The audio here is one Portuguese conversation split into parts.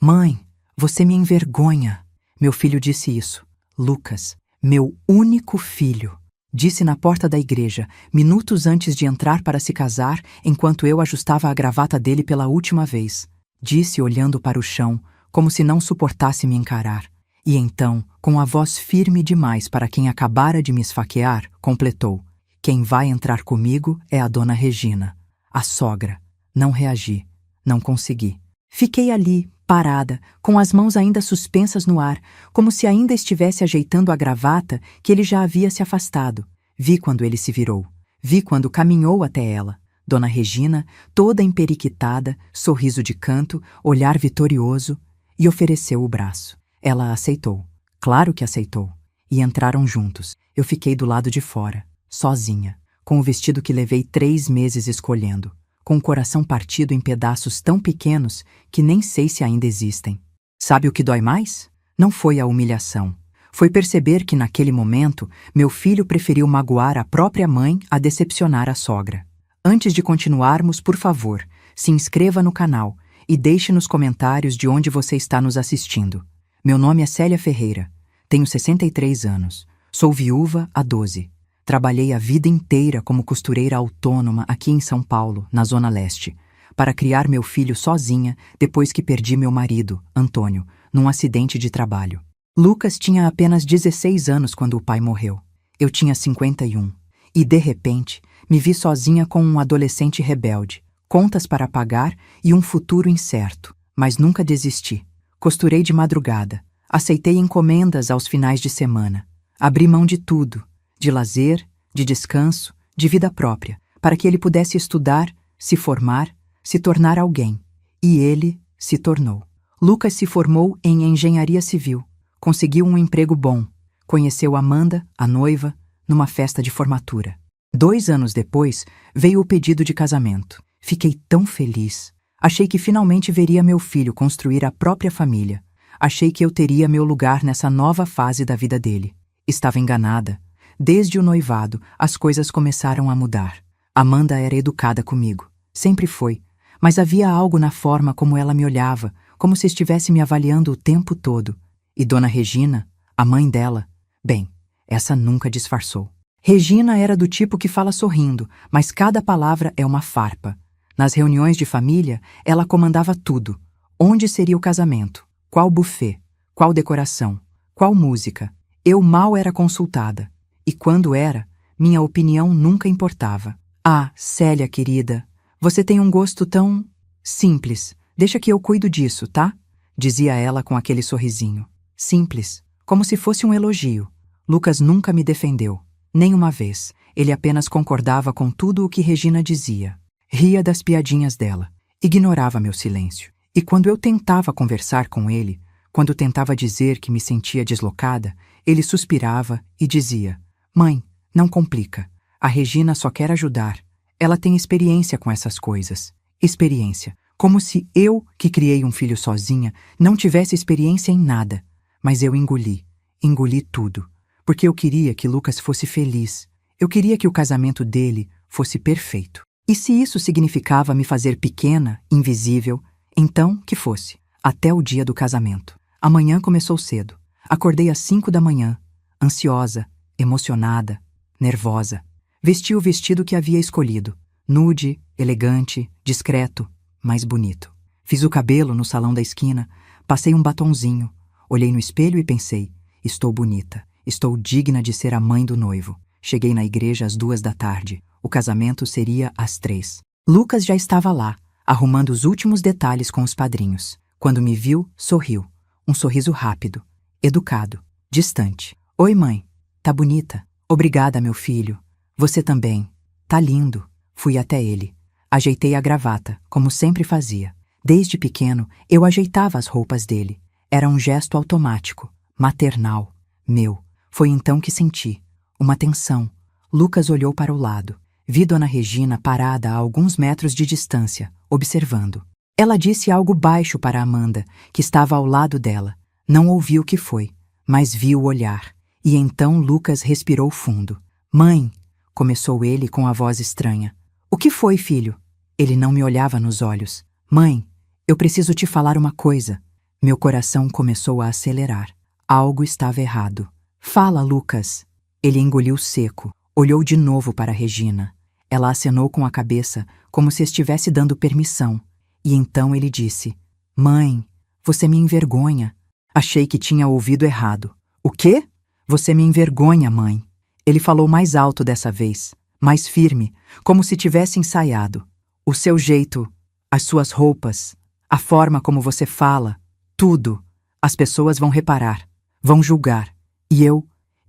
Mãe, você me envergonha. Meu filho disse isso. Lucas, meu único filho. Disse na porta da igreja, minutos antes de entrar para se casar, enquanto eu ajustava a gravata dele pela última vez. Disse olhando para o chão, como se não suportasse me encarar. E então, com a voz firme demais para quem acabara de me esfaquear, completou: quem vai entrar comigo é a dona Regina, a sogra. Não reagi, não consegui. Fiquei ali, parada, com as mãos ainda suspensas no ar, como se ainda estivesse ajeitando a gravata que ele já havia se afastado. Vi quando ele se virou. Vi quando caminhou até ela. Dona Regina, toda emperiquitada, sorriso de canto, olhar vitorioso, e ofereceu o braço. Ela aceitou. Claro que aceitou. E entraram juntos. Eu fiquei do lado de fora, sozinha, com o vestido que levei 3 meses escolhendo, com o coração partido em pedaços tão pequenos que nem sei se ainda existem. Sabe o que dói mais? Não foi a humilhação. Foi perceber que, naquele momento, meu filho preferiu magoar a própria mãe a decepcionar a sogra. Antes de continuarmos, por favor, se inscreva no canal e deixe nos comentários de onde você está nos assistindo. Meu nome é Célia Ferreira. Tenho 63 anos. Sou viúva há 12. Trabalhei a vida inteira como costureira autônoma aqui em São Paulo, na Zona Leste, para criar meu filho sozinha depois que perdi meu marido, Antônio, num acidente de trabalho. Lucas tinha apenas 16 anos quando o pai morreu. Eu tinha 51. E, de repente, me vi sozinha com um adolescente rebelde, contas para pagar e um futuro incerto. Mas nunca desisti. Costurei de madrugada. Aceitei encomendas aos finais de semana. Abri mão de tudo, de lazer, de descanso, de vida própria, para que ele pudesse estudar, se formar, se tornar alguém. E ele se tornou. Lucas se formou em engenharia civil. Conseguiu um emprego bom. Conheceu Amanda, a noiva, numa festa de formatura. 2 anos depois, veio o pedido de casamento. Fiquei tão feliz. Achei que finalmente veria meu filho construir a própria família. Achei que eu teria meu lugar nessa nova fase da vida dele. Estava enganada. Desde o noivado, as coisas começaram a mudar. Amanda era educada comigo. Sempre foi. Mas havia algo na forma como ela me olhava, como se estivesse me avaliando o tempo todo. E Dona Regina, a mãe dela, bem, essa nunca disfarçou. Regina era do tipo que fala sorrindo, mas cada palavra é uma farpa. Nas reuniões de família, ela comandava tudo. Onde seria o casamento? Qual buffet? Qual decoração? Qual música? Eu mal era consultada. E quando era, minha opinião nunca importava. Ah, Célia querida, você tem um gosto tão simples. Deixa que eu cuido disso, tá? Dizia ela com aquele sorrisinho. Simples, como se fosse um elogio. Lucas nunca me defendeu. Nem uma vez. Ele apenas concordava com tudo o que Regina dizia. Ria das piadinhas dela. Ignorava meu silêncio. E quando eu tentava conversar com ele, quando tentava dizer que me sentia deslocada, ele suspirava e dizia: Mãe, não complica. A Regina só quer ajudar. Ela tem experiência com essas coisas. Experiência. Como se eu, que criei um filho sozinha, não tivesse experiência em nada. Mas eu engoli. Engoli tudo. Porque eu queria que Lucas fosse feliz. Eu queria que o casamento dele fosse perfeito. E se isso significava me fazer pequena, invisível, então que fosse. Até o dia do casamento. Amanhã começou cedo. Acordei às 5 da manhã, ansiosa, emocionada, nervosa. Vesti o vestido que havia escolhido. Nude, elegante, discreto, mas bonito. Fiz o cabelo no salão da esquina, passei um batonzinho. Olhei no espelho e pensei: estou bonita, estou digna de ser a mãe do noivo. Cheguei na igreja às 2 da tarde. O casamento seria às 3. Lucas já estava lá, arrumando os últimos detalhes com os padrinhos. Quando me viu, sorriu. Um sorriso rápido, educado, distante. Oi, mãe. Tá bonita? Obrigada, meu filho. Você também. Tá lindo. Fui até ele. Ajeitei a gravata, como sempre fazia. Desde pequeno, eu ajeitava as roupas dele. Era um gesto automático, maternal, meu. Foi então que senti uma tensão. Lucas olhou para o lado. Vi Dona Regina parada a alguns metros de distância, observando. Ela disse algo baixo para Amanda, que estava ao lado dela. Não ouvi o que foi, mas vi o olhar. E então Lucas respirou fundo. Mãe, começou ele com a voz estranha. O que foi, filho? Ele não me olhava nos olhos. Mãe, eu preciso te falar uma coisa. Meu coração começou a acelerar. Algo estava errado. Fala, Lucas. Ele engoliu seco, olhou de novo para Regina. Ela acenou com a cabeça, como se estivesse dando permissão. E então ele disse: Mãe, você me envergonha. Achei que tinha ouvido errado. O quê? Você me envergonha, mãe. Ele falou mais alto dessa vez, mais firme, como se tivesse ensaiado. O seu jeito, as suas roupas, a forma como você fala, tudo. As pessoas vão reparar, vão julgar. E eu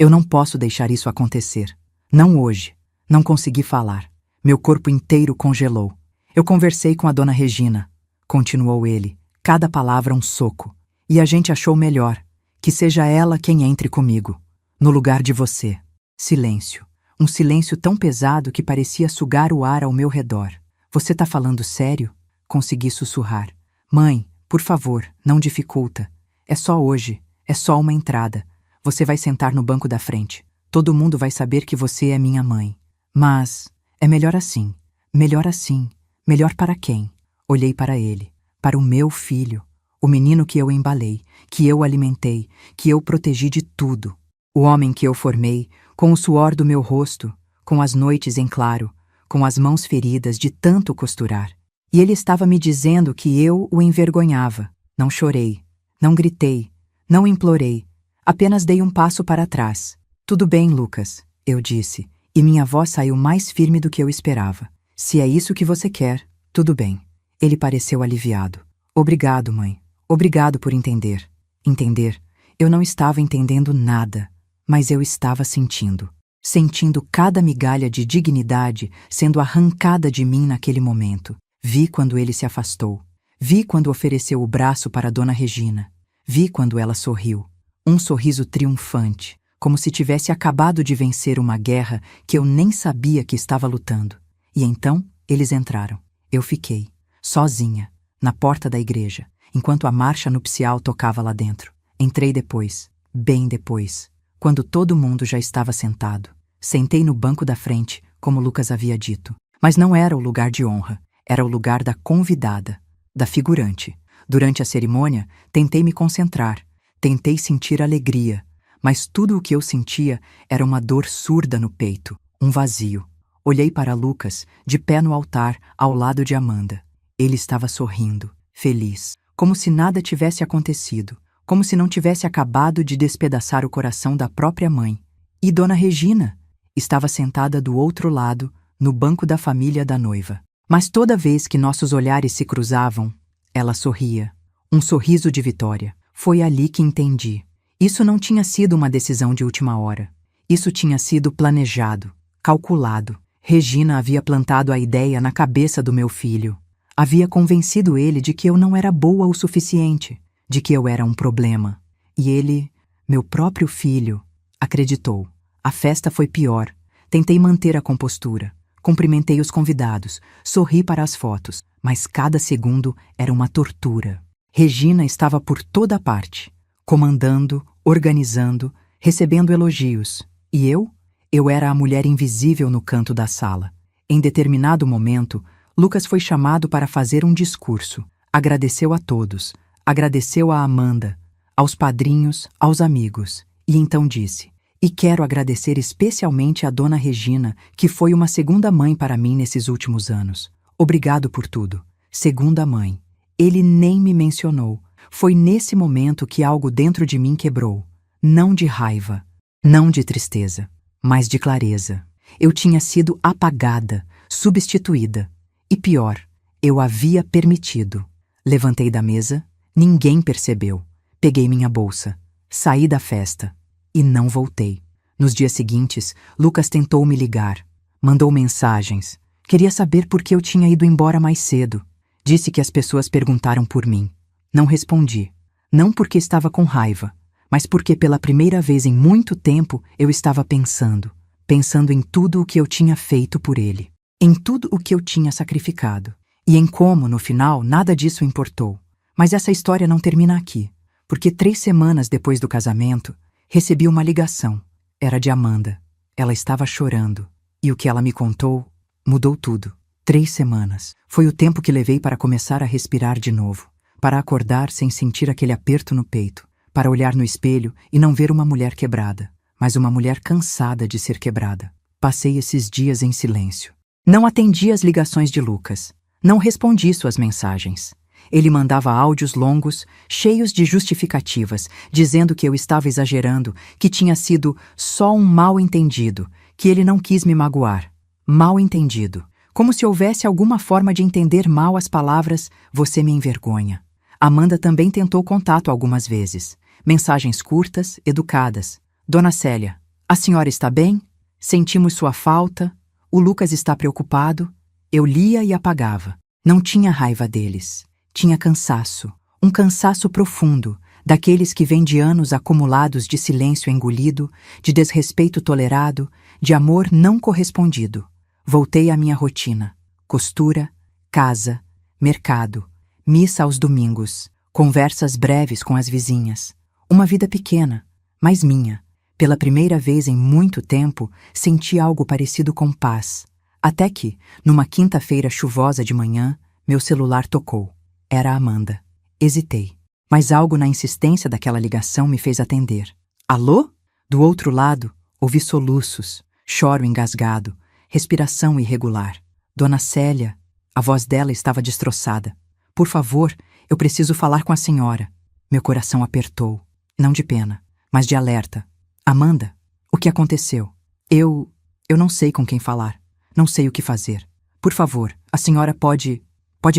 não posso deixar isso acontecer. Não hoje. Não consegui falar. Meu corpo inteiro congelou. Eu conversei com a dona Regina. Continuou ele, cada palavra um soco. E a gente achou melhor que seja ela quem entre comigo, no lugar de você. Silêncio. Um silêncio tão pesado que parecia sugar o ar ao meu redor. Você tá falando sério? Consegui sussurrar. Mãe, por favor, não dificulta. É só hoje. É só uma entrada. Você vai sentar no banco da frente. Todo mundo vai saber que você é minha mãe. Mas é melhor assim. Melhor assim. Melhor para quem? Olhei para ele. Para o meu filho. O menino que eu embalei, que eu alimentei, que eu protegi de tudo. O homem que eu formei, com o suor do meu rosto, com as noites em claro, com as mãos feridas de tanto costurar. E ele estava me dizendo que eu o envergonhava. Não chorei, não gritei, não implorei. Apenas dei um passo para trás. Tudo bem, Lucas, eu disse, e minha voz saiu mais firme do que eu esperava. Se é isso que você quer, tudo bem. Ele pareceu aliviado. Obrigado, mãe. Obrigado por entender. Entender? Eu não estava entendendo nada, mas eu estava sentindo. Sentindo cada migalha de dignidade sendo arrancada de mim naquele momento. Vi quando ele se afastou. Vi quando ofereceu o braço para Dona Regina. Vi quando ela sorriu. Um sorriso triunfante, como se tivesse acabado de vencer uma guerra que eu nem sabia que estava lutando. E então eles entraram. Eu fiquei, sozinha, na porta da igreja, enquanto a marcha nupcial tocava lá dentro. Entrei depois, bem depois, quando todo mundo já estava sentado. Sentei no banco da frente, como Lucas havia dito. Mas não era o lugar de honra, era o lugar da convidada, da figurante. Durante a cerimônia, tentei me concentrar, tentei sentir alegria, mas tudo o que eu sentia era uma dor surda no peito, um vazio. Olhei para Lucas, de pé no altar, ao lado de Amanda. Ele estava sorrindo, feliz, como se nada tivesse acontecido, como se não tivesse acabado de despedaçar o coração da própria mãe. E Dona Regina estava sentada do outro lado, no banco da família da noiva. Mas toda vez que nossos olhares se cruzavam, ela sorria. Um sorriso de vitória. Foi ali que entendi. Isso não tinha sido uma decisão de última hora. Isso tinha sido planejado, calculado. Regina havia plantado a ideia na cabeça do meu filho. Havia convencido ele de que eu não era boa o suficiente, de que eu era um problema. E ele, meu próprio filho, acreditou. A festa foi pior. Tentei manter a compostura. Cumprimentei os convidados, sorri para as fotos, mas cada segundo era uma tortura. Regina estava por toda parte, comandando, organizando, recebendo elogios. E eu? Eu era a mulher invisível no canto da sala. Em determinado momento, Lucas foi chamado para fazer um discurso. Agradeceu a todos. Agradeceu a Amanda, aos padrinhos, aos amigos. E então disse: E quero agradecer especialmente a Dona Regina, que foi uma segunda mãe para mim nesses últimos anos. Obrigado por tudo. Segunda mãe. Ele nem me mencionou. Foi nesse momento que algo dentro de mim quebrou. Não de raiva, não de tristeza, mas de clareza. Eu tinha sido apagada, substituída. E pior, eu havia permitido. Levantei da mesa, ninguém percebeu. Peguei minha bolsa, saí da festa e não voltei. Nos dias seguintes, Lucas tentou me ligar. Mandou mensagens. Queria saber por que eu tinha ido embora mais cedo. Disse que as pessoas perguntaram por mim. Não respondi. Não porque estava com raiva, mas porque pela primeira vez em muito tempo eu estava pensando em tudo o que eu tinha feito por ele, em tudo o que eu tinha sacrificado, e em como, no final, nada disso importou. Mas essa história não termina aqui, porque 3 semanas depois do casamento, recebi uma ligação. Era de Amanda. Ela estava chorando, e o que ela me contou mudou tudo. 3 semanas. Foi o tempo que levei para começar a respirar de novo, para acordar sem sentir aquele aperto no peito, para olhar no espelho e não ver uma mulher quebrada, mas uma mulher cansada de ser quebrada. Passei esses dias em silêncio. Não atendi às ligações de Lucas. Não respondi suas mensagens. Ele mandava áudios longos, cheios de justificativas, dizendo que eu estava exagerando, que tinha sido só um mal-entendido, que ele não quis me magoar. Mal-entendido. Como se houvesse alguma forma de entender mal as palavras "você me envergonha". Amanda também tentou contato algumas vezes. Mensagens curtas, educadas. "Dona Célia, a senhora está bem? Sentimos sua falta. O Lucas está preocupado." Eu lia e apagava. Não tinha raiva deles. Tinha cansaço. Um cansaço profundo, daqueles que vêm de anos acumulados de silêncio engolido, de desrespeito tolerado, de amor não correspondido. Voltei à minha rotina. Costura, casa, mercado, missa aos domingos, conversas breves com as vizinhas. Uma vida pequena, mas minha. Pela primeira vez em muito tempo, senti algo parecido com paz. Até que, numa quinta-feira chuvosa de manhã, meu celular tocou. Era a Amanda. Hesitei, mas algo na insistência daquela ligação me fez atender. "Alô?" Do outro lado, ouvi soluços, choro engasgado, respiração irregular. "Dona Célia." A voz dela estava destroçada. "Por favor, eu preciso falar com a senhora." Meu coração apertou, não de pena, mas de alerta. "Amanda, o que aconteceu?" Eu não sei com quem falar. Não sei o que fazer. Por favor, a senhora pode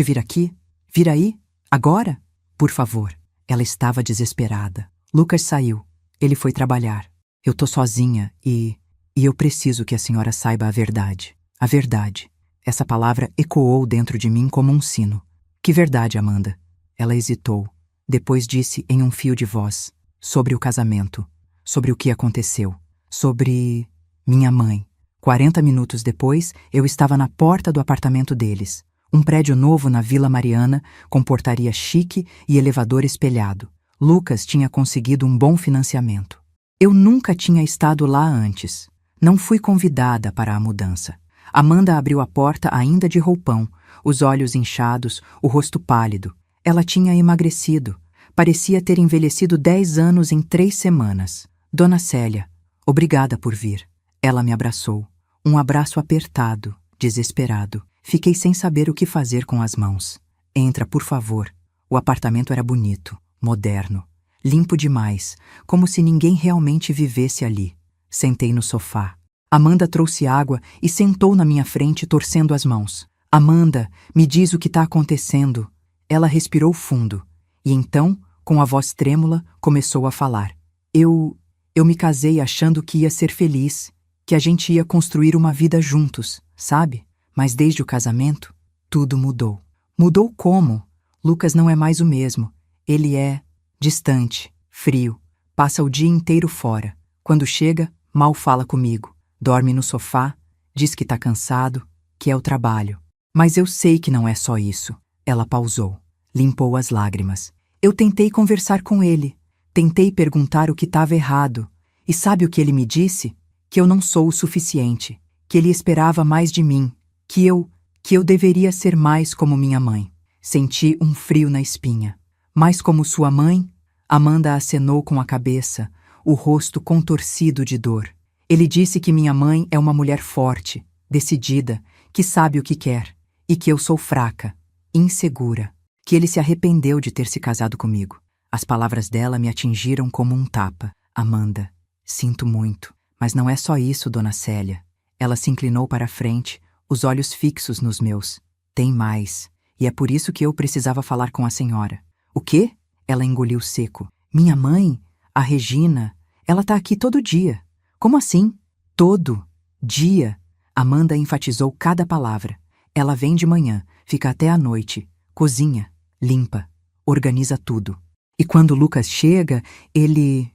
vir aqui? Vir aí? Agora? Por favor." Ela estava desesperada. "Lucas saiu. Ele foi trabalhar. Eu tô sozinha e eu preciso que a senhora saiba a verdade. A verdade." Essa palavra ecoou dentro de mim como um sino. "Que verdade, Amanda?" Ela hesitou. Depois disse em um fio de voz. "Sobre o casamento. Sobre o que aconteceu. Sobre minha mãe." 40 minutos depois, eu estava na porta do apartamento deles. Um prédio novo na Vila Mariana, com portaria chique e elevador espelhado. Lucas tinha conseguido um bom financiamento. Eu nunca tinha estado lá antes. Não fui convidada para a mudança. Amanda abriu a porta ainda de roupão, os olhos inchados, o rosto pálido. Ela tinha emagrecido. Parecia ter envelhecido 10 anos em 3 semanas. "Dona Célia, obrigada por vir." Ela me abraçou. Um abraço apertado, desesperado. Fiquei sem saber o que fazer com as mãos. "Entra, por favor." O apartamento era bonito, moderno, limpo demais, como se ninguém realmente vivesse ali. Sentei no sofá. Amanda trouxe água e sentou na minha frente, torcendo as mãos. "Amanda, me diz o que está acontecendo." Ela respirou fundo e então, com a voz trêmula, começou a falar. Eu me casei achando que ia ser feliz, que a gente ia construir uma vida juntos, sabe? Mas desde o casamento, tudo mudou." "Mudou como?" "Lucas não é mais o mesmo. Ele é distante, frio, passa o dia inteiro fora. Quando chega, mal fala comigo. Dorme no sofá, diz que está cansado, que é o trabalho. Mas eu sei que não é só isso." Ela pausou, limpou as lágrimas. "Eu tentei conversar com ele, tentei perguntar o que estava errado. E sabe o que ele me disse? Que eu não sou o suficiente, que ele esperava mais de mim, que eu deveria ser mais como minha mãe." Senti um frio na espinha. "Mais como sua mãe?" Amanda acenou com a cabeça, o rosto contorcido de dor. "Ele disse que minha mãe é uma mulher forte, decidida, que sabe o que quer, e que eu sou fraca, insegura, que ele se arrependeu de ter se casado comigo." As palavras dela me atingiram como um tapa. "Amanda, sinto muito, mas não é só isso, Dona Célia." Ela se inclinou para a frente, os olhos fixos nos meus. "Tem mais, e é por isso que eu precisava falar com a senhora." "O quê?" Ela engoliu seco. "Minha mãe, a Regina, ela tá aqui todo dia." "Como assim?" "Todo dia." Amanda enfatizou cada palavra. "Ela vem de manhã, fica até à noite, cozinha, limpa, organiza tudo. E quando Lucas chega, ele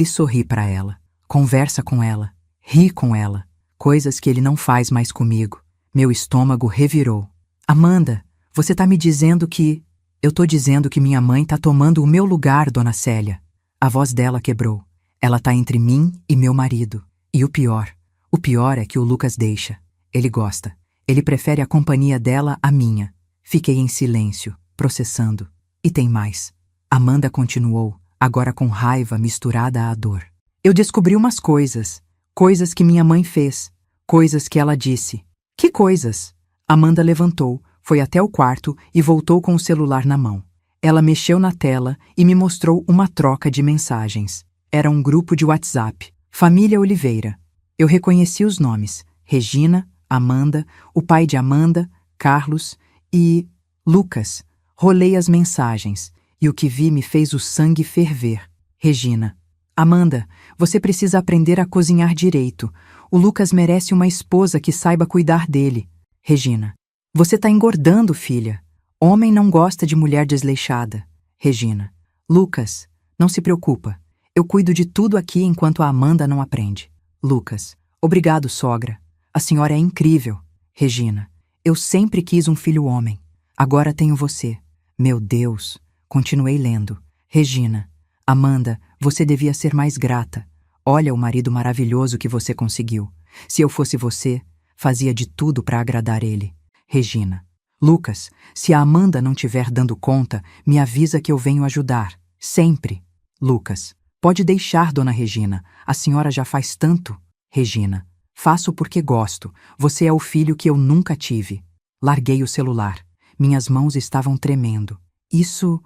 sorri para ela, conversa com ela, ri com ela, coisas que ele não faz mais comigo." Meu estômago revirou. "Amanda, você tá me dizendo que..." "Eu tô dizendo que minha mãe tá tomando o meu lugar, Dona Célia." A voz dela quebrou. "Ela tá entre mim e meu marido. E o pior é que o Lucas deixa. Ele gosta. Ele prefere a companhia dela à minha." Fiquei em silêncio, processando. E tem mais. Amanda continuou, agora com raiva misturada à dor. Eu descobri umas coisas. Coisas que minha mãe fez. Coisas que ela disse. Que coisas? Amanda levantou, foi até o quarto e voltou com o celular na mão. Ela mexeu na tela e me mostrou uma troca de mensagens. Era um grupo de WhatsApp. Família Oliveira. Eu reconheci os nomes. Regina, Amanda, o pai de Amanda, Carlos e Lucas. Rolei as mensagens e o que vi me fez o sangue ferver. Regina. Amanda, você precisa aprender a cozinhar direito. O Lucas merece uma esposa que saiba cuidar dele. Regina. Você tá engordando, filha. Homem não gosta de mulher desleixada. Regina. Lucas, não se preocupa. Eu cuido de tudo aqui enquanto a Amanda não aprende. Lucas. Obrigado, sogra. A senhora é incrível. Regina. Eu sempre quis um filho homem. Agora tenho você. Meu Deus. Continuei lendo. Regina. Amanda, você devia ser mais grata. Olha o marido maravilhoso que você conseguiu. Se eu fosse você, fazia de tudo para agradar ele. Regina. Lucas, se a Amanda não estiver dando conta, me avisa que eu venho ajudar. Sempre. Lucas. Pode deixar, dona Regina. A senhora já faz tanto. Regina. Faço porque gosto. Você é o filho que eu nunca tive. Larguei o celular. Minhas mãos estavam tremendo. Isso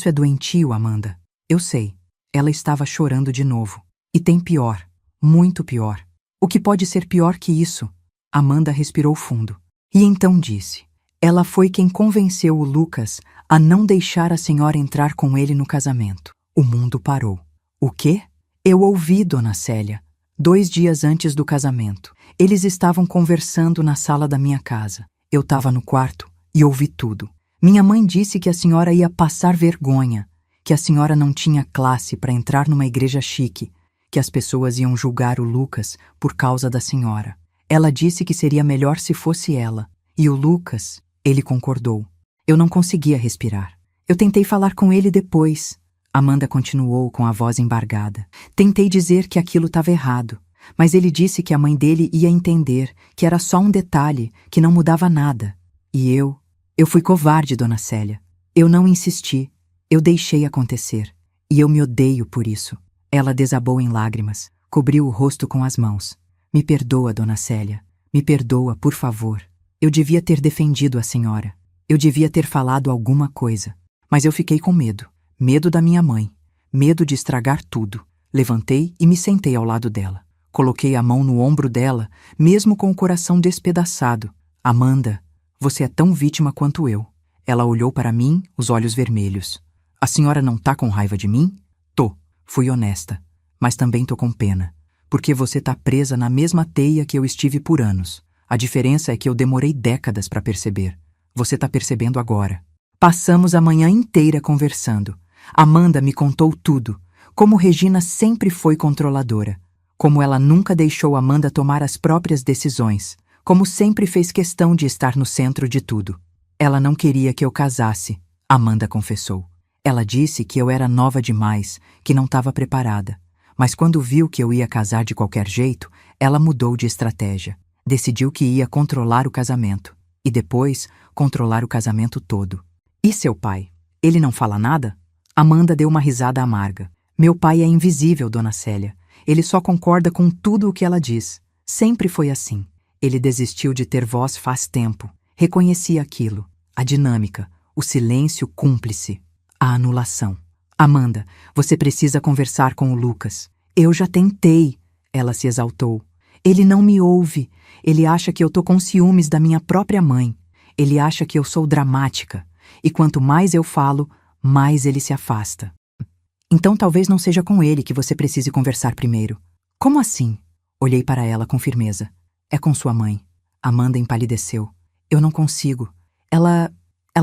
é doentio, Amanda. Eu sei. Ela estava chorando de novo. E tem pior. Muito pior. O que pode ser pior que isso? Amanda respirou fundo. E então disse. Ela foi quem convenceu o Lucas a não deixar a senhora entrar com ele no casamento. O mundo parou. O quê? Eu ouvi, dona Célia. 2 dias antes do casamento. Eles estavam conversando na sala da minha casa. Eu estava no quarto e ouvi tudo. Minha mãe disse que a senhora ia passar vergonha, que a senhora não tinha classe para entrar numa igreja chique, que as pessoas iam julgar o Lucas por causa da senhora. Ela disse que seria melhor se fosse ela. E o Lucas, ele concordou. Eu não conseguia respirar. Eu tentei falar com ele depois. Amanda continuou com a voz embargada. Tentei dizer que aquilo estava errado, mas ele disse que a mãe dele ia entender, que era só um detalhe, que não mudava nada. E eu fui covarde, dona Célia. Eu não insisti, eu deixei acontecer. E eu me odeio por isso. Ela desabou em lágrimas, cobriu o rosto com as mãos. Me perdoa, dona Célia. Me perdoa, por favor. Eu devia ter defendido a senhora. Eu devia ter falado alguma coisa. Mas eu fiquei com medo. Medo da minha mãe. Medo de estragar tudo. Levantei e me sentei ao lado dela. Coloquei a mão no ombro dela, mesmo com o coração despedaçado. Amanda, você é tão vítima quanto eu. Ela olhou para mim, os olhos vermelhos. A senhora não tá com raiva de mim? Tô. Fui honesta. Mas também tô com pena. Porque você tá presa na mesma teia que eu estive por anos. A diferença é que eu demorei décadas para perceber. Você tá percebendo agora. Passamos a manhã inteira conversando. Amanda me contou tudo. Como Regina sempre foi controladora. Como ela nunca deixou Amanda tomar as próprias decisões. Como sempre fez questão de estar no centro de tudo. Ela não queria que eu casasse, Amanda confessou. Ela disse que eu era nova demais, que não estava preparada. Mas quando viu que eu ia casar de qualquer jeito, ela mudou de estratégia. Decidiu que ia controlar o casamento. E depois, controlar o casamento todo. E seu pai? Ele não fala nada? Amanda deu uma risada amarga. Meu pai é invisível, dona Célia. Ele só concorda com tudo o que ela diz. Sempre foi assim. Ele desistiu de ter voz faz tempo. Reconhecia aquilo. A dinâmica. O silêncio cúmplice. A anulação. Amanda, você precisa conversar com o Lucas. Eu já tentei. Ela se exaltou. Ele não me ouve. Ele acha que eu tô com ciúmes da minha própria mãe. Ele acha que eu sou dramática. E quanto mais eu falo, mais ele se afasta. Então talvez não seja com ele que você precise conversar primeiro. Como assim? Olhei para ela com firmeza. É com sua mãe. Amanda empalideceu. Eu não consigo. Ela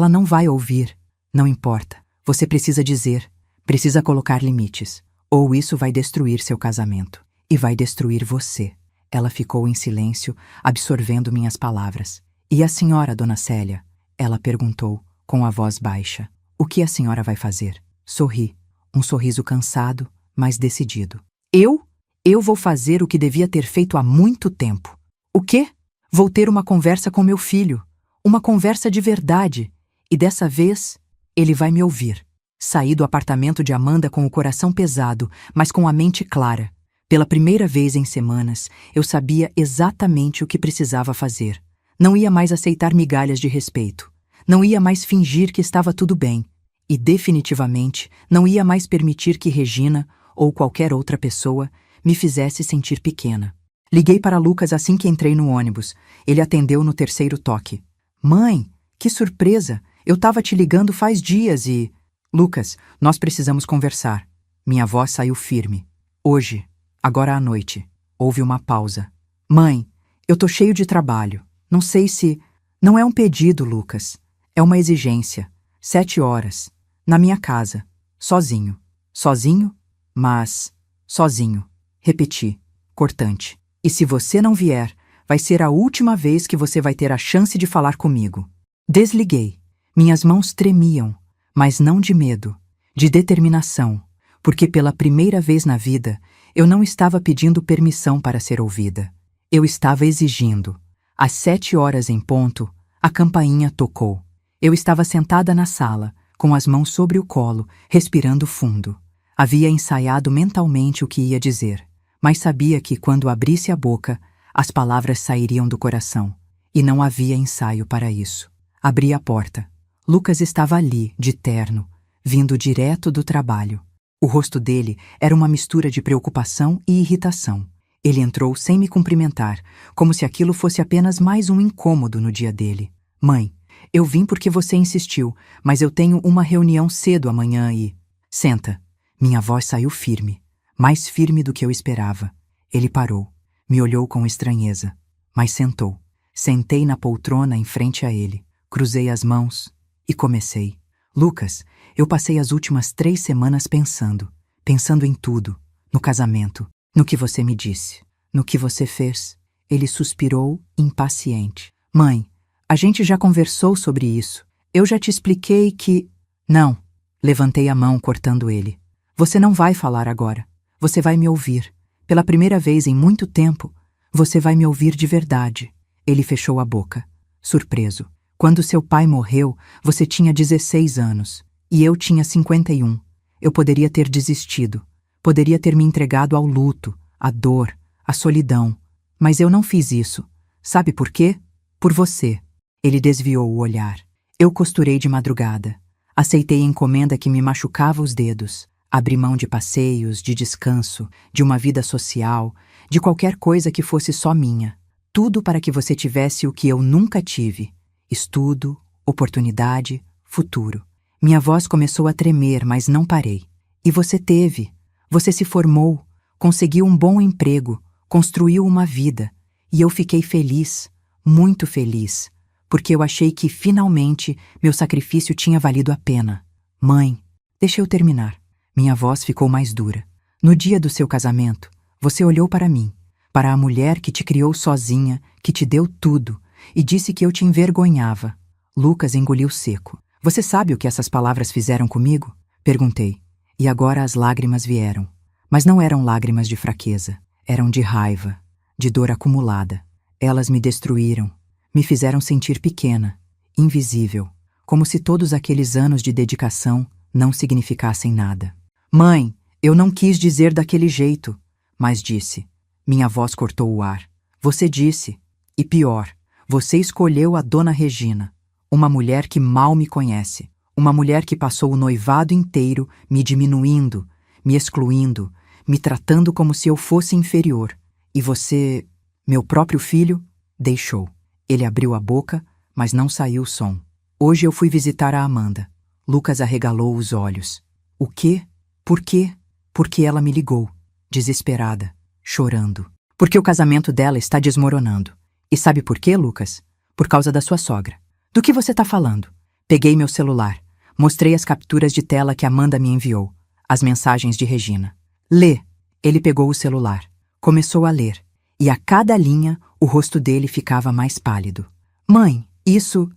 não vai ouvir. Não importa. Você precisa dizer. Precisa colocar limites. Ou isso vai destruir seu casamento. E vai destruir você. Ela ficou em silêncio, absorvendo minhas palavras. E a senhora, dona Célia? Ela perguntou, com a voz baixa. O que a senhora vai fazer? Sorri. Um sorriso cansado, mas decidido. Eu? Eu vou fazer o que devia ter feito há muito tempo. O quê? Vou ter uma conversa com meu filho. Uma conversa de verdade. E dessa vez, Ele vai me ouvir. Saí do apartamento de Amanda com o coração pesado, mas com a mente clara. Pela primeira vez em semanas, eu sabia exatamente o que precisava fazer. Não ia mais aceitar migalhas de respeito. Não ia mais fingir que estava tudo bem. E definitivamente não ia mais permitir que Regina, ou qualquer outra pessoa, me fizesse sentir pequena. Liguei para Lucas assim que entrei no ônibus. Ele atendeu no terceiro toque. Mãe, que surpresa! Eu estava te ligando faz dias e... Lucas, nós precisamos conversar. Minha voz saiu firme. Hoje, agora à noite. Houve uma pausa. Mãe, eu tô cheio de trabalho. Não sei se... Não é um pedido, Lucas. É uma exigência. 7 horas. Na minha casa. Sozinho. Sozinho? Mas... sozinho. Repeti. Cortante. E se você não vier, vai ser a última vez que você vai ter a chance de falar comigo. Desliguei. Minhas mãos tremiam, mas não de medo, de determinação, porque pela primeira vez na vida eu não estava pedindo permissão para ser ouvida. Eu estava exigindo. Às 7 horas em ponto, a campainha tocou. Eu estava sentada na sala, com as mãos sobre o colo, respirando fundo. Havia ensaiado mentalmente o que ia dizer, mas sabia que quando abrisse a boca, as palavras sairiam do coração, e não havia ensaio para isso. Abri a porta. Lucas estava ali, de terno, vindo direto do trabalho. O rosto dele era uma mistura de preocupação e irritação. Ele entrou sem me cumprimentar, como se aquilo fosse apenas mais um incômodo no dia dele. Mãe, eu vim porque você insistiu, mas eu tenho uma reunião cedo amanhã e... Senta. Minha voz saiu firme, mais firme do que eu esperava. Ele parou, me olhou com estranheza, mas sentou. Sentei na poltrona em frente a ele, cruzei as mãos e comecei. Lucas, eu passei as últimas 3 semanas pensando em tudo, no casamento, no que você me disse, no que você fez. Ele suspirou, impaciente. Mãe, a gente já conversou sobre isso. Eu já te expliquei que... Não. Levantei a mão, cortando ele. Você não vai falar agora. Você vai me ouvir. Pela primeira vez em muito tempo, você vai me ouvir de verdade. Ele fechou a boca, surpreso. Quando seu pai morreu, você tinha 16 anos, e eu tinha 51. Eu poderia ter desistido. Poderia ter me entregado ao luto, à dor, à solidão. Mas eu não fiz isso. Sabe por quê? Por você. Ele desviou o olhar. Eu costurei de madrugada. Aceitei a encomenda que me machucava os dedos. Abri mão de passeios, de descanso, de uma vida social, de qualquer coisa que fosse só minha. Tudo para que você tivesse o que eu nunca tive. Estudo, oportunidade, futuro. Minha voz começou a tremer, mas não parei. E você teve. Você se formou, conseguiu um bom emprego, construiu uma vida. E eu fiquei feliz, muito feliz, porque eu achei que, finalmente, meu sacrifício tinha valido a pena. Mãe, deixa eu terminar. Minha voz ficou mais dura. No dia do seu casamento, você olhou para mim, para a mulher que te criou sozinha, que te deu tudo, e disse que eu te envergonhava. Lucas engoliu seco. Você sabe o que essas palavras fizeram comigo? Perguntei. E agora as lágrimas vieram. Mas não eram lágrimas de fraqueza. Eram de raiva, de dor acumulada. Elas me destruíram. Me fizeram sentir pequena, invisível, como se todos aqueles anos de dedicação não significassem nada. Mãe, eu não quis dizer daquele jeito, mas disse. Minha voz cortou o ar. Você disse. E pior, você escolheu a Dona Regina, uma mulher que mal me conhece, uma mulher que passou o noivado inteiro me diminuindo, me excluindo, me tratando como se eu fosse inferior. E você, meu próprio filho, deixou. Ele abriu a boca, mas não saiu som. Hoje eu fui visitar a Amanda. Lucas arregalou os olhos. O quê? Por quê? Porque ela me ligou, desesperada, chorando. Porque o casamento dela está desmoronando. E sabe por quê, Lucas? Por causa da sua sogra. Do que você está falando? Peguei meu celular. Mostrei as capturas de tela que Amanda me enviou. As mensagens de Regina. Lê. Ele pegou o celular. Começou a ler. E a cada linha, o rosto dele ficava mais pálido. Mãe, isso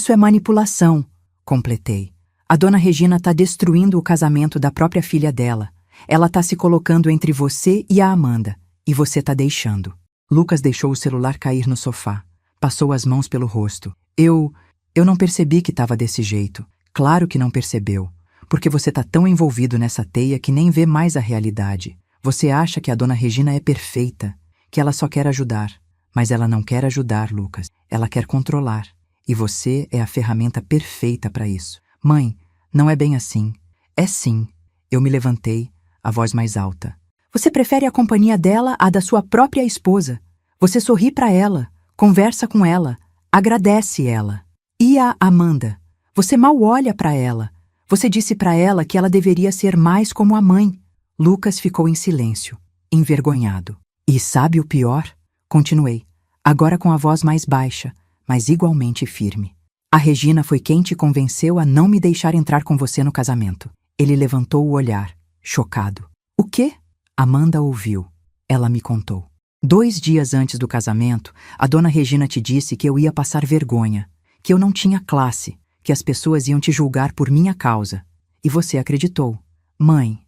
é manipulação, completei. A Dona Regina está destruindo o casamento da própria filha dela. Ela está se colocando entre você e a Amanda. E você está deixando. Lucas deixou o celular cair no sofá. Passou as mãos pelo rosto. Eu não percebi que estava desse jeito. Claro que não percebeu, porque você tá tão envolvido nessa teia que nem vê mais a realidade. Você acha que a dona Regina é perfeita, que ela só quer ajudar. Mas ela não quer ajudar, Lucas. Ela quer controlar. E você é a ferramenta perfeita para isso. Mãe, não é bem assim. É sim. Eu me levantei, a voz mais alta. Você prefere a companhia dela à da sua própria esposa. Você sorri para ela, conversa com ela, agradece ela. E a Amanda? Você mal olha para ela. Você disse para ela que ela deveria ser mais como a mãe. Lucas ficou em silêncio, envergonhado. E sabe o pior? Continuei, agora com a voz mais baixa, mas igualmente firme. A Regina foi quem te convenceu a não me deixar entrar com você no casamento. Ele levantou o olhar, chocado. O quê? Amanda ouviu. Ela me contou. 2 dias antes do casamento, a dona Regina te disse que eu ia passar vergonha, que eu não tinha classe, que as pessoas iam te julgar por minha causa. E você acreditou. Mãe,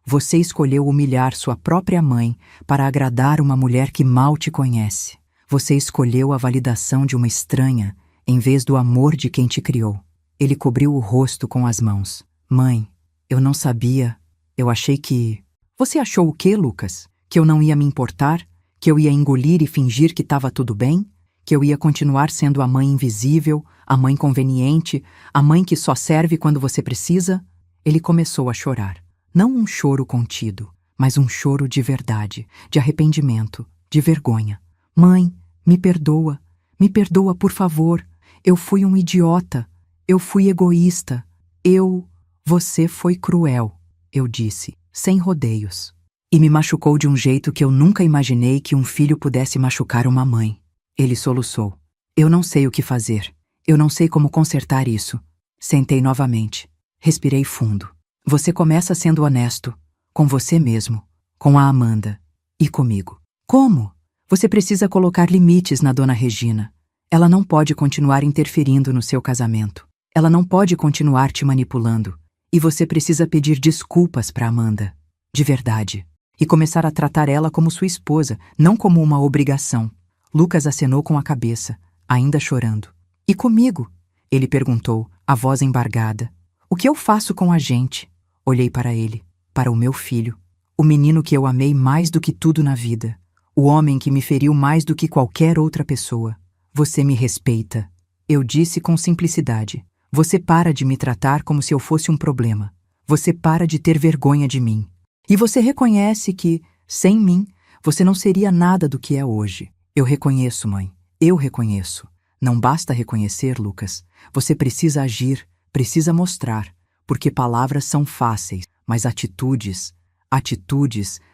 Você escolheu humilhar sua própria mãe para agradar uma mulher que mal te conhece. Você escolheu a validação de uma estranha em vez do amor de quem te criou. Ele cobriu o rosto com as mãos. Mãe, eu não sabia. Eu achei que... Você achou o quê, Lucas? Que eu não ia me importar? Que eu ia engolir e fingir que estava tudo bem? Que eu ia continuar sendo a mãe invisível, a mãe conveniente, a mãe que só serve quando você precisa? Ele começou a chorar. Não um choro contido, mas um choro de verdade, de arrependimento, de vergonha. Mãe, me perdoa, por favor. Eu fui um idiota, eu fui egoísta. Você foi cruel, eu disse, sem rodeios. E me machucou de um jeito que eu nunca imaginei que um filho pudesse machucar uma mãe. Ele soluçou. Eu não sei o que fazer, eu não sei como consertar isso. Sentei novamente, respirei fundo. Você começa sendo honesto, com você mesmo, com a Amanda e comigo. Como? Você precisa colocar limites na dona Regina. Ela não pode continuar interferindo no seu casamento. Ela não pode continuar te manipulando. E você precisa pedir desculpas para Amanda, de verdade, e começar a tratar ela como sua esposa, não como uma obrigação. Lucas acenou com a cabeça, ainda chorando. E comigo? Ele perguntou, a voz embargada. O que eu faço com a gente? Olhei para ele, para o meu filho, o menino que eu amei mais do que tudo na vida, o homem que me feriu mais do que qualquer outra pessoa. Você me respeita, eu disse com simplicidade. Você para de me tratar como se eu fosse um problema. Você para de ter vergonha de mim. E você reconhece que, sem mim, você não seria nada do que é hoje. Eu reconheço, mãe, eu reconheço. Não basta reconhecer, Lucas. Você precisa agir, precisa mostrar. Porque palavras são fáceis, mas atitudes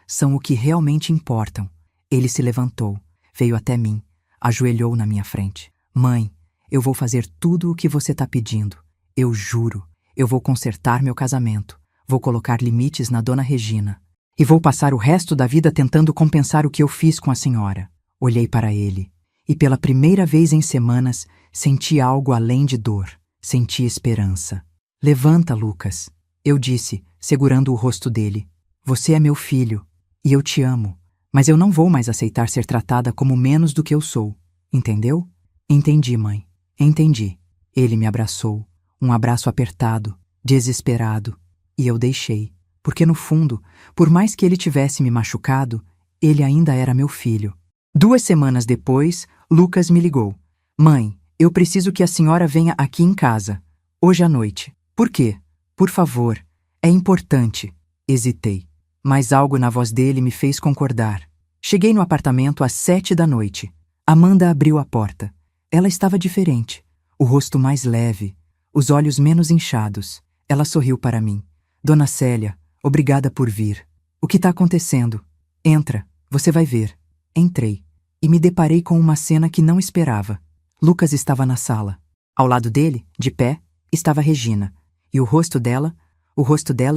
são o que realmente importam. Ele se levantou, veio até mim, ajoelhou na minha frente. Mãe, eu vou fazer tudo o que você está pedindo. Eu juro, eu vou consertar meu casamento, vou colocar limites na dona Regina. E vou passar o resto da vida tentando compensar o que eu fiz com a senhora. Olhei para ele, e pela primeira vez em semanas, senti algo além de dor, senti esperança. Levanta, Lucas, eu disse, segurando o rosto dele. Você é meu filho, e eu te amo, mas eu não vou mais aceitar ser tratada como menos do que eu sou, entendeu? Entendi, mãe, entendi. Ele me abraçou, um abraço apertado, desesperado, e eu deixei, porque no fundo, por mais que ele tivesse me machucado, ele ainda era meu filho. 2 semanas depois, Lucas me ligou. Mãe, eu preciso que a senhora venha aqui em casa, hoje à noite. Por quê? Por favor, é importante. Hesitei, mas algo na voz dele me fez concordar. Cheguei no apartamento às 7 da noite. Amanda abriu a porta. Ela estava diferente, o rosto mais leve, os olhos menos inchados. Ela sorriu para mim. Dona Célia, obrigada por vir. O que está acontecendo? Entra, você vai ver. Entrei, e me deparei com uma cena que não esperava. Lucas estava na sala. Ao lado dele, de pé, estava Regina. E o rosto dela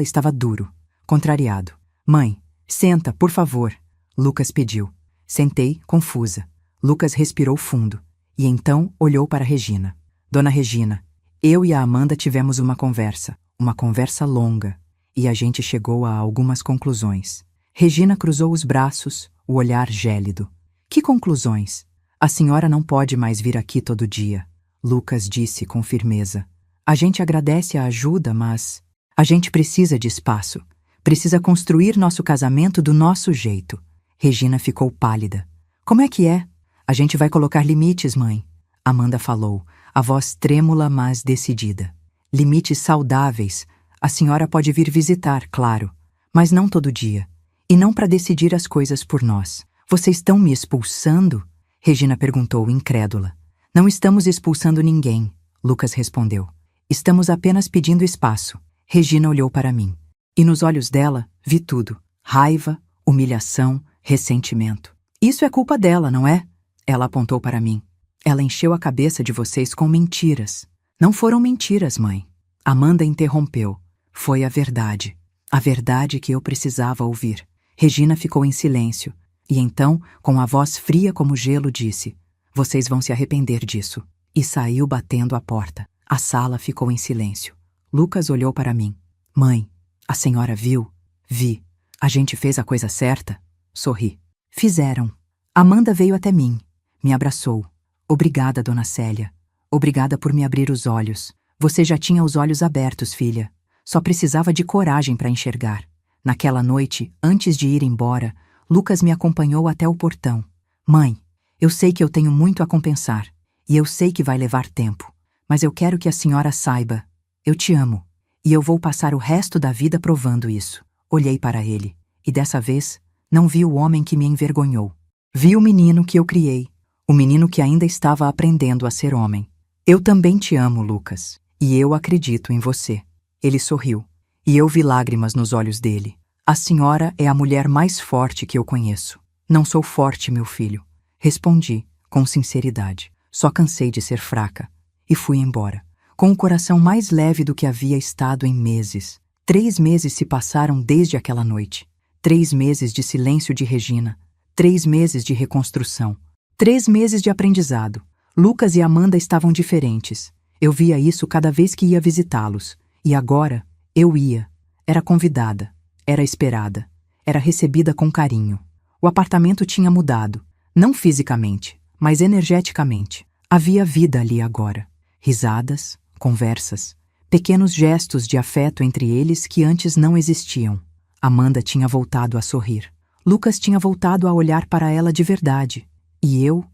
estava duro, contrariado. Mãe, senta, por favor. Lucas pediu. Sentei, confusa. Lucas respirou fundo, e então olhou para Regina. Dona Regina, eu e a Amanda tivemos uma conversa longa, e a gente chegou a algumas conclusões. Regina cruzou os braços, o olhar gélido. Que conclusões? A senhora não pode mais vir aqui todo dia, Lucas disse com firmeza. A gente agradece a ajuda, mas a gente precisa de espaço. Precisa construir nosso casamento do nosso jeito. Regina ficou pálida. Como é que é? A gente vai colocar limites, mãe. Amanda falou, a voz trêmula, mas decidida. Limites saudáveis. A senhora pode vir visitar, claro, mas não todo dia. E não para decidir as coisas por nós. Vocês estão me expulsando? Regina perguntou, incrédula. Não estamos expulsando ninguém, Lucas respondeu. Estamos apenas pedindo espaço. Regina olhou para mim. E nos olhos dela, vi tudo. Raiva, humilhação, ressentimento. Isso é culpa dela, não é? Ela apontou para mim. Ela encheu a cabeça de vocês com mentiras. Não foram mentiras, mãe. Amanda interrompeu. Foi a verdade. A verdade que eu precisava ouvir. Regina ficou em silêncio. E então, com a voz fria como gelo, disse: vocês vão se arrepender disso. E saiu batendo a porta. A sala ficou em silêncio. Lucas olhou para mim. Mãe, a senhora viu? Vi. A gente fez a coisa certa? Sorri. Fizeram. Amanda veio até mim. Me abraçou. Obrigada, dona Célia. Obrigada por me abrir os olhos. Você já tinha os olhos abertos, filha. Só precisava de coragem para enxergar. Naquela noite, antes de ir embora, Lucas me acompanhou até o portão. Mãe, eu sei que eu tenho muito a compensar. E eu sei que vai levar tempo. Mas eu quero que a senhora saiba. Eu te amo. E eu vou passar o resto da vida provando isso. Olhei para ele. E dessa vez, não vi o homem que me envergonhou. Vi o menino que eu criei. O menino que ainda estava aprendendo a ser homem. Eu também te amo, Lucas. E eu acredito em você. Ele sorriu. E eu vi lágrimas nos olhos dele. A senhora é a mulher mais forte que eu conheço. Não sou forte, meu filho. Respondi, com sinceridade. Só cansei de ser fraca. E fui embora. Com o coração mais leve do que havia estado em meses. 3 meses se passaram desde aquela noite. 3 meses de silêncio de Regina. 3 meses de reconstrução. 3 meses de aprendizado. Lucas e Amanda estavam diferentes. Eu via isso cada vez que ia visitá-los. E agora, eu ia. Era convidada. Era esperada. Era recebida com carinho. O apartamento tinha mudado. Não fisicamente, mas energeticamente. Havia vida ali agora. Risadas, conversas, pequenos gestos de afeto entre eles que antes não existiam. Amanda tinha voltado a sorrir. Lucas tinha voltado a olhar para ela de verdade. E eu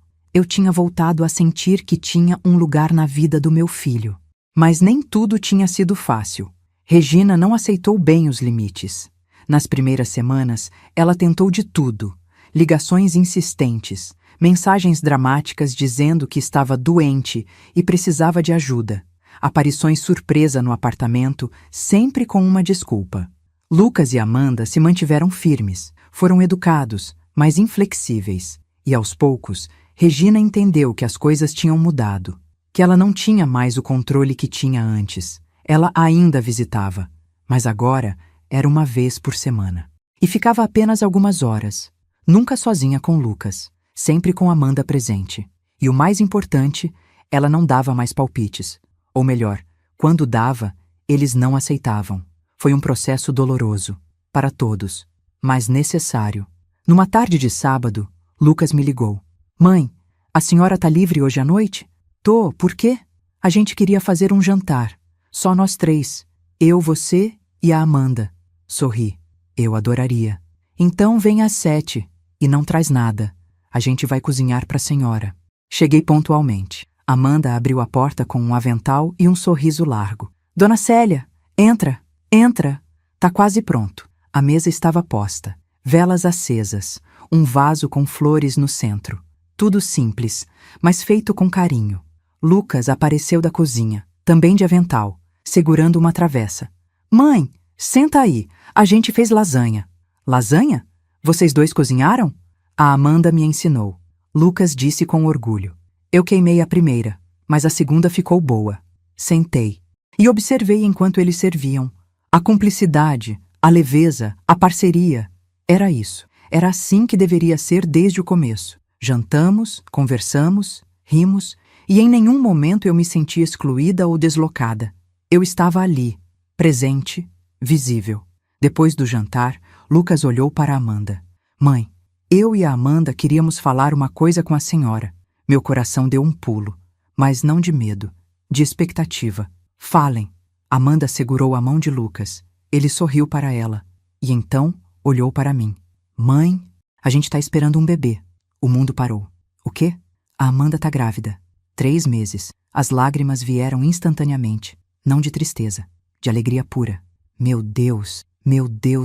tinha voltado a sentir que tinha um lugar na vida do meu filho. Mas nem tudo tinha sido fácil. Regina não aceitou bem os limites. Nas primeiras semanas, ela tentou de tudo. Ligações insistentes, mensagens dramáticas dizendo que estava doente e precisava de ajuda. Aparições surpresa no apartamento, sempre com uma desculpa. Lucas e Amanda se mantiveram firmes, foram educados, mas inflexíveis. E aos poucos, Regina entendeu que as coisas tinham mudado, que ela não tinha mais o controle que tinha antes. Ela ainda visitava, mas agora era uma vez por semana. E ficava apenas algumas horas, nunca sozinha com Lucas, sempre com Amanda presente. E o mais importante, ela não dava mais palpites. Ou melhor, quando dava, eles não aceitavam. Foi um processo doloroso, para todos, mas necessário. Numa tarde de sábado, Lucas me ligou. Mãe, a senhora tá livre hoje à noite? Tô, por quê? A gente queria fazer um jantar. Só nós 3. Eu, você e a Amanda. Sorri. Eu adoraria. Então vem às 7. E não traz nada. A gente vai cozinhar para a senhora. Cheguei pontualmente. Amanda abriu a porta com um avental e um sorriso largo. Dona Célia, entra, entra. Tá quase pronto. A mesa estava posta. Velas acesas. Um vaso com flores no centro. Tudo simples, mas feito com carinho. Lucas apareceu da cozinha, também de avental, segurando uma travessa. Mãe, senta aí. A gente fez lasanha. Lasanha? Vocês 2 cozinharam? A Amanda me ensinou. Lucas disse com orgulho. Eu queimei a primeira, mas a segunda ficou boa. Sentei e observei enquanto eles serviam. A cumplicidade, a leveza, a parceria. Era isso. Era assim que deveria ser desde o começo. Jantamos, conversamos, rimos, e em nenhum momento eu me senti excluída ou deslocada. Eu estava ali, presente, visível. Depois do jantar, Lucas olhou para Amanda. Mãe, eu e a Amanda queríamos falar uma coisa com a senhora. Meu coração deu um pulo, mas não de medo, de expectativa. Falem. Amanda segurou a mão de Lucas. Ele sorriu para ela. E então olhou para mim. Mãe, a gente tá esperando um bebê. O mundo parou. O quê? A Amanda tá grávida. 3 meses. As lágrimas vieram instantaneamente. Não de tristeza, de alegria pura. Meu Deus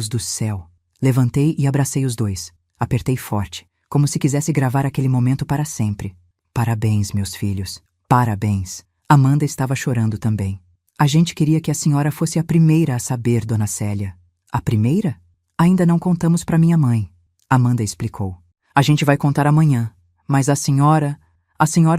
do céu. Levantei e abracei os dois. Apertei forte, como se quisesse gravar aquele momento para sempre. Parabéns, meus filhos. Parabéns. Amanda estava chorando também. A gente queria que a senhora fosse a primeira a saber, dona Célia. A primeira? Ainda não contamos para minha mãe. Amanda explicou. A gente vai contar amanhã, mas a senhora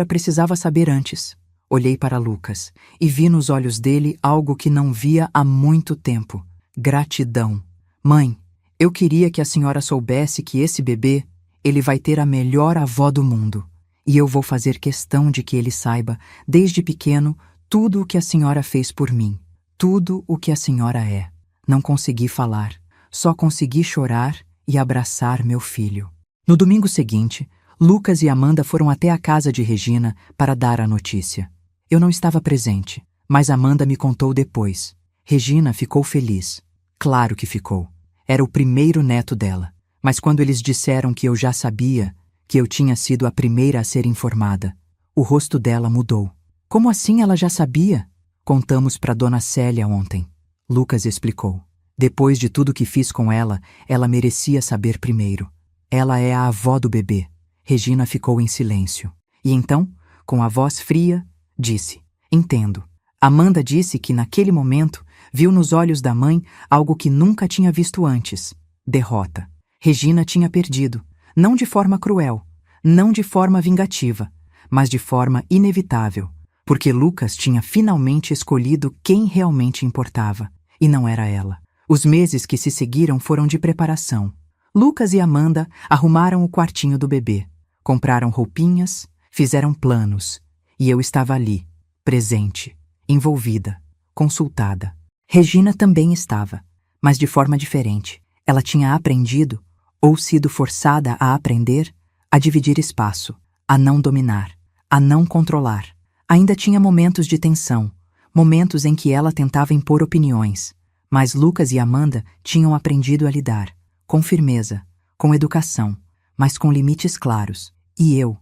precisava saber antes. Olhei para Lucas e vi nos olhos dele algo que não via há muito tempo. Gratidão. Mãe, eu queria que a senhora soubesse que esse bebê, ele vai ter a melhor avó do mundo. E eu vou fazer questão de que ele saiba, desde pequeno, tudo o que a senhora fez por mim. Tudo o que a senhora é. Não consegui falar, só consegui chorar e abraçar meu filho. No domingo seguinte, Lucas e Amanda foram até a casa de Regina para dar a notícia. Eu não estava presente, mas Amanda me contou depois. Regina ficou feliz. Claro que ficou. Era o primeiro neto dela. Mas quando eles disseram que eu já sabia, que eu tinha sido a primeira a ser informada, o rosto dela mudou. Como assim ela já sabia? Contamos para Dona Célia ontem. Lucas explicou. Depois de tudo que fiz com ela, ela merecia saber primeiro. Ela é a avó do bebê. Regina ficou em silêncio. E então, com a voz fria, disse: Entendo. Amanda disse que, naquele momento, viu nos olhos da mãe algo que nunca tinha visto antes: derrota. Regina tinha perdido, não de forma cruel, não de forma vingativa, mas de forma inevitável, porque Lucas tinha finalmente escolhido quem realmente importava, e não era ela. Os meses que se seguiram foram de preparação. Lucas e Amanda arrumaram o quartinho do bebê, compraram roupinhas, fizeram planos, e eu estava ali, presente, envolvida, consultada. Regina também estava, mas de forma diferente. Ela tinha aprendido, ou sido forçada a aprender, a dividir espaço, a não dominar, a não controlar. Ainda tinha momentos de tensão, momentos em que ela tentava impor opiniões, mas Lucas e Amanda tinham aprendido a lidar, com firmeza, com educação, mas com limites claros. E eu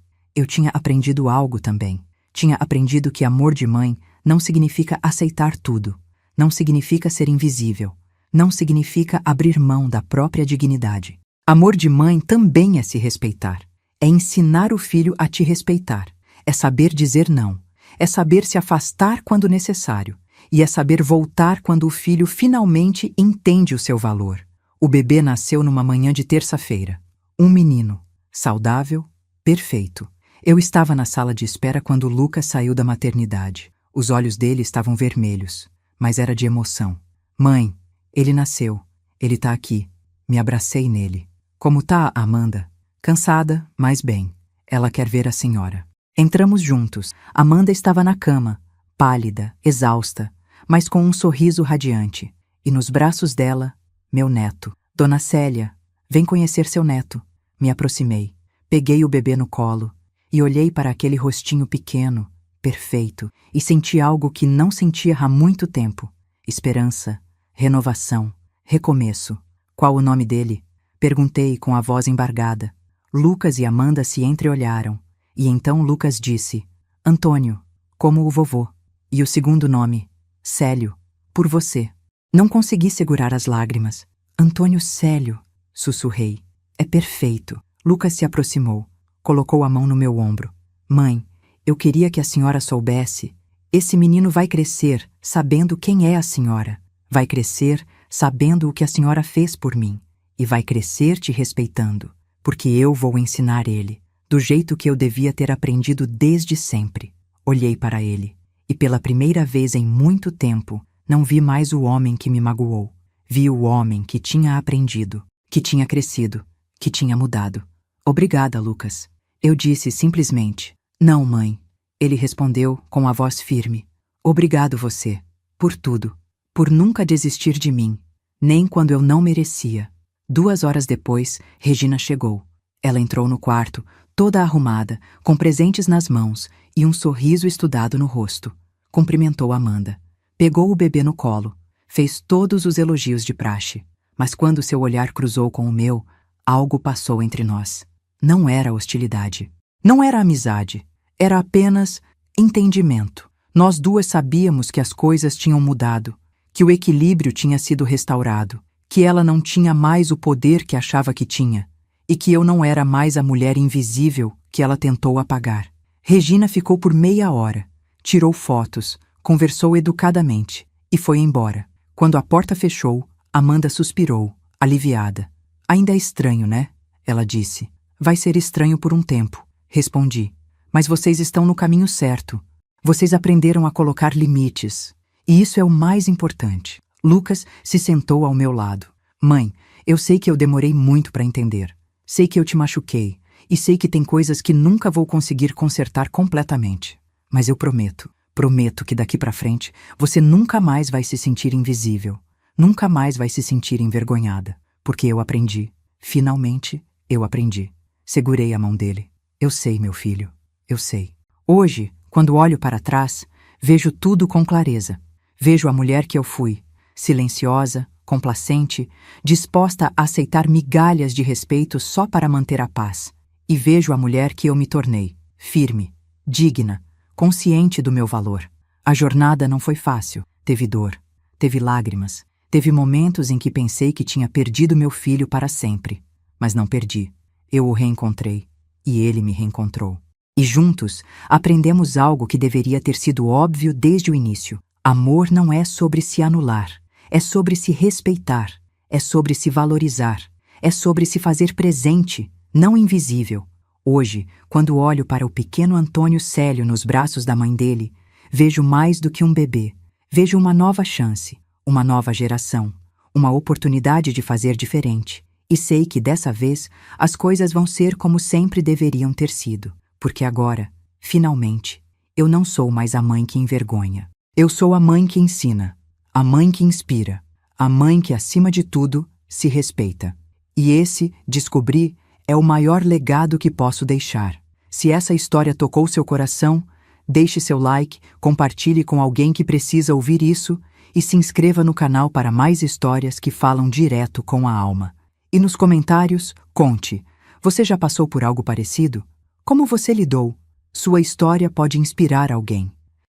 tinha aprendido algo também. Tinha aprendido que amor de mãe não significa aceitar tudo, não significa ser invisível, não significa abrir mão da própria dignidade. Amor de mãe também é se respeitar, é ensinar o filho a te respeitar, é saber dizer não, é saber se afastar quando necessário, e é saber voltar quando o filho finalmente entende o seu valor. O bebê nasceu numa manhã de terça-feira. Um menino, saudável, perfeito. Eu estava na sala de espera quando Lucas saiu da maternidade. Os olhos dele estavam vermelhos, mas era de emoção. Mãe, ele nasceu. Ele tá aqui. Me abracei nele. Como tá a Amanda? Cansada, mas bem. Ela quer ver a senhora. Entramos juntos. Amanda estava na cama, pálida, exausta, mas com um sorriso radiante. E nos braços dela, meu neto. Dona Célia, vem conhecer seu neto. Me aproximei. Peguei o bebê no colo e olhei para aquele rostinho pequeno, perfeito, e senti algo que não sentia há muito tempo. Esperança, renovação, recomeço. Qual o nome dele? Perguntei com a voz embargada. Lucas e Amanda se entreolharam, e então Lucas disse: Antônio, como o vovô. E o segundo nome? Célio, por você. Não consegui segurar as lágrimas. Antônio Célio, sussurrei. É perfeito. Lucas se aproximou, colocou a mão no meu ombro. Mãe, eu queria que a senhora soubesse. Esse menino vai crescer sabendo quem é a senhora. Vai crescer sabendo o que a senhora fez por mim. E vai crescer te respeitando, porque eu vou ensinar ele, do jeito que eu devia ter aprendido desde sempre. Olhei para ele, e pela primeira vez em muito tempo, não vi mais o homem que me magoou. Vi o homem que tinha aprendido, que tinha crescido, que tinha mudado. Obrigada, Lucas. Eu disse simplesmente: Não, mãe. Ele respondeu com a voz firme: Obrigado você, por tudo, por nunca desistir de mim, nem quando eu não merecia. 2 horas depois, Regina chegou. Ela entrou no quarto, toda arrumada, com presentes nas mãos e um sorriso estudado no rosto. Cumprimentou Amanda. Pegou o bebê no colo, fez todos os elogios de praxe, mas quando seu olhar cruzou com o meu, algo passou entre nós. Não era hostilidade. Não era amizade. Era apenas entendimento. Nós duas sabíamos que as coisas tinham mudado, que o equilíbrio tinha sido restaurado, que ela não tinha mais o poder que achava que tinha, e que eu não era mais a mulher invisível que ela tentou apagar. Regina ficou por meia hora, tirou fotos, conversou educadamente e foi embora. Quando a porta fechou, Amanda suspirou, aliviada. Ainda é estranho, né? Ela disse. Vai ser estranho por um tempo, respondi. Mas vocês estão no caminho certo. Vocês aprenderam a colocar limites. E isso é o mais importante. Lucas se sentou ao meu lado. Mãe, eu sei que eu demorei muito para entender. Sei que eu te machuquei. E sei que tem coisas que nunca vou conseguir consertar completamente. Mas eu prometo que daqui para frente você nunca mais vai se sentir invisível. Nunca mais vai se sentir envergonhada. Porque eu aprendi. Finalmente, eu aprendi. Segurei a mão dele. Eu sei, meu filho. Eu sei. Hoje, quando olho para trás, vejo tudo com clareza. Vejo a mulher que eu fui, silenciosa, complacente, disposta a aceitar migalhas de respeito só para manter a paz. E vejo a mulher que eu me tornei, firme, digna, consciente do meu valor. A jornada não foi fácil. Teve dor, teve lágrimas, teve momentos em que pensei que tinha perdido meu filho para sempre. Mas não perdi. Eu o reencontrei, e ele me reencontrou. E juntos, aprendemos algo que deveria ter sido óbvio desde o início. Amor não é sobre se anular, é sobre se respeitar, é sobre se valorizar, é sobre se fazer presente, não invisível. Hoje, quando olho para o pequeno Antônio Célio nos braços da mãe dele, vejo mais do que um bebê. Vejo uma nova chance, uma nova geração, uma oportunidade de fazer diferente. E sei que dessa vez as coisas vão ser como sempre deveriam ter sido, porque agora, finalmente, eu não sou mais a mãe que envergonha. Eu sou a mãe que ensina, a mãe que inspira, a mãe que, acima de tudo, se respeita. E esse, descobri, é o maior legado que posso deixar. Se essa história tocou seu coração, deixe seu like, compartilhe com alguém que precisa ouvir isso e se inscreva no canal para mais histórias que falam direto com a alma. E nos comentários, conte, você já passou por algo parecido? Como você lidou? Sua história pode inspirar alguém.